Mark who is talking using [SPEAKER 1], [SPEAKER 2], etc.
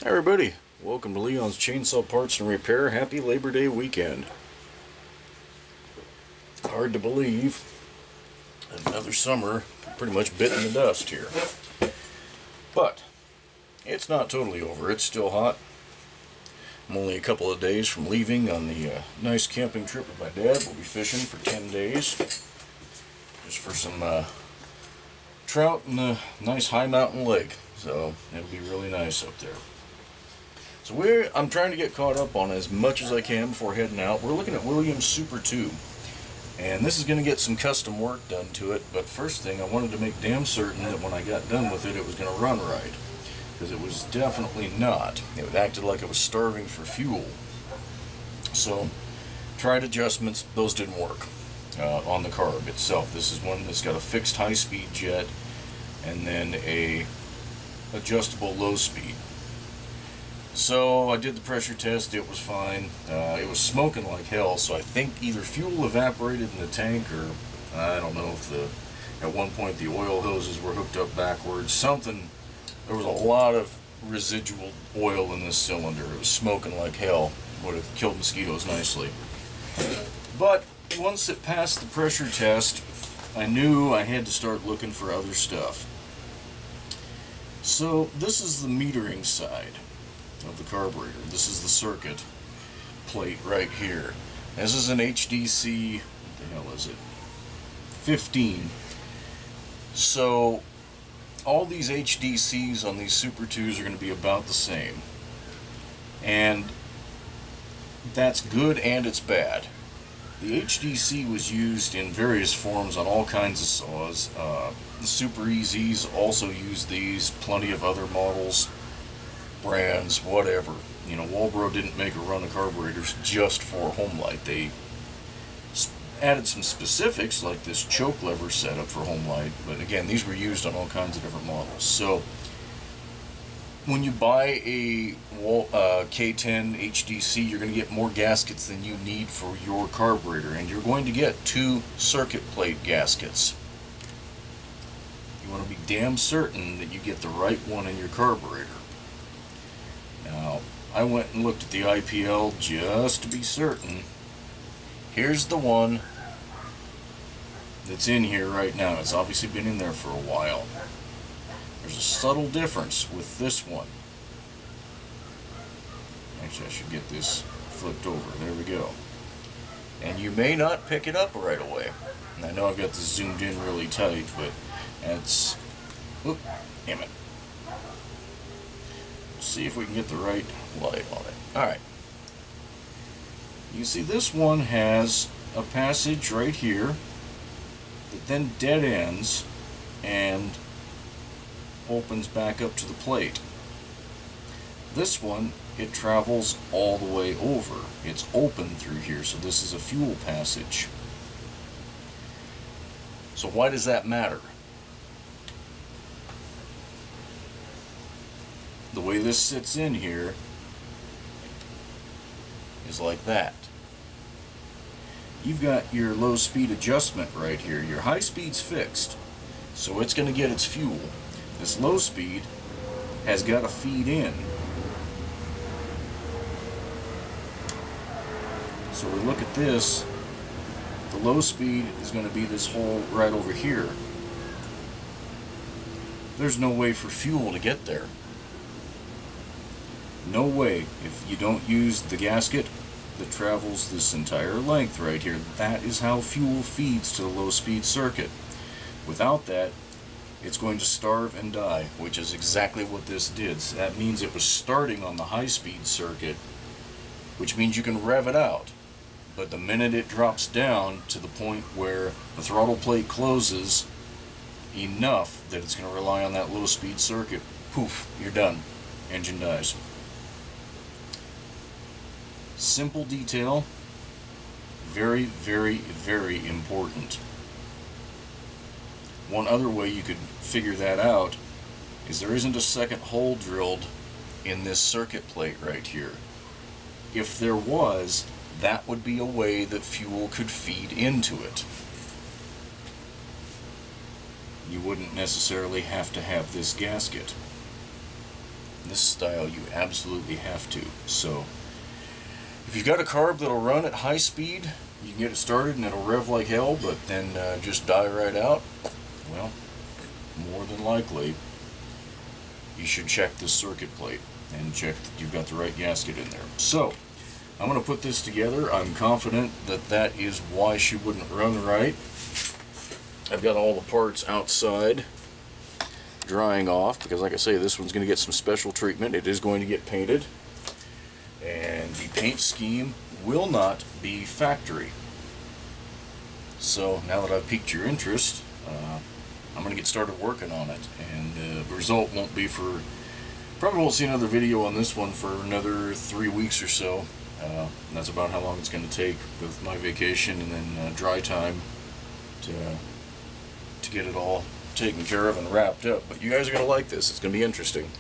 [SPEAKER 1] Hi everybody, welcome to Leon's Chainsaw Parts and Repair. Happy Labor Day weekend. Hard to believe another summer pretty much bitten the dust here. But it's not totally over, it's still hot. I'm only a couple of days from leaving on the nice camping trip with my dad. We'll be fishing for 10 days just for some trout in a nice high mountain lake. So it'll be really nice up there. So I'm trying to get caught up on as much as I can before heading out. We're looking at Williams Super 2. And this is going to get some custom work done to it. But first thing, I wanted to make damn certain that when I got done with it, it was going to run right. Because it was definitely not. It acted like it was starving for fuel. So, tried adjustments. Those didn't work on the carb itself. This is one that's got a fixed high-speed jet and then a adjustable low-speed. So I did the pressure test, it was fine. It was smoking like hell, so I think either fuel evaporated in the tank or I don't know if at one point the oil hoses were hooked up backwards. Something, there was a lot of residual oil in this cylinder. It was smoking like hell. Would have killed mosquitoes nicely. But once it passed the pressure test, I knew I had to start looking for other stuff. So this is the metering side of the carburetor. This is the circuit plate right here. This is an HDC, what the hell is it? 15. So all these HDCs on these Super 2s are going to be about the same. And that's good and it's bad. The HDC was used in various forms on all kinds of saws. The Super EZs also use these, plenty of other models, brands, whatever. You know, Walbro didn't make a run of carburetors just for Homelite. They added some specifics like this choke lever setup for Homelite, but again, these were used on all kinds of different models. So when you buy a K10 HDC, you're going to get more gaskets than you need for your carburetor, and you're going to get 2 circuit plate gaskets. You want to be damn certain that you get the right one in your carburetor. Now, I went and looked at the IPL just to be certain. Here's the one that's in here right now. It's obviously been in there for a while. There's a subtle difference with this one. Actually, I should get this flipped over. There we go. And you may not pick it up right away. And I know I've got this zoomed in really tight, but that's... Oop, damn it. See if we can get the right light on it. Alright. You see this one has a passage right here that then dead ends and opens back up to the plate. This one, it travels all the way over. It's open through here, so this is a fuel passage. So why does that matter? The way this sits in here is like that. You've got your low speed adjustment right here. Your high speed's fixed, so it's going to get its fuel. This low speed has got to feed in. So we look at this, the low speed is going to be this hole right over here. There's no way for fuel to get there. No way. If you don't use the gasket that travels this entire length right here, that is how fuel feeds to the low speed circuit. Without that, it's going to starve and die, which is exactly what this did. So that means it was starting on the high speed circuit, which means you can rev it out. But the minute it drops down to the point where the throttle plate closes enough that it's going to rely on that low speed circuit, poof, you're done. Engine dies. Simple detail, very, very, very important. One other way you could figure that out is there isn't a second hole drilled in this circuit plate right here. If there was, that would be a way that fuel could feed into it. You wouldn't necessarily have to have this gasket. This style you absolutely have to. So if you've got a carb that'll run at high speed, you can get it started and it'll rev like hell, but then just die right out. Well, more than likely you should check this circuit plate and check that you've got the right gasket in there. So I'm going to put this together. I'm confident that that is why she wouldn't run right. I've got all the parts outside drying off because, like I say, this one's going to get some special treatment. It is going to get painted, and the paint scheme will not be factory. So now that I've piqued your interest, I'm going to get started working on it, and the result won't be for, probably won't see another video on this one for another 3 weeks or so. That's about how long it's going to take with my vacation and then dry time to get it all taken care of and wrapped up. But you guys are going to like this. It's going to be interesting.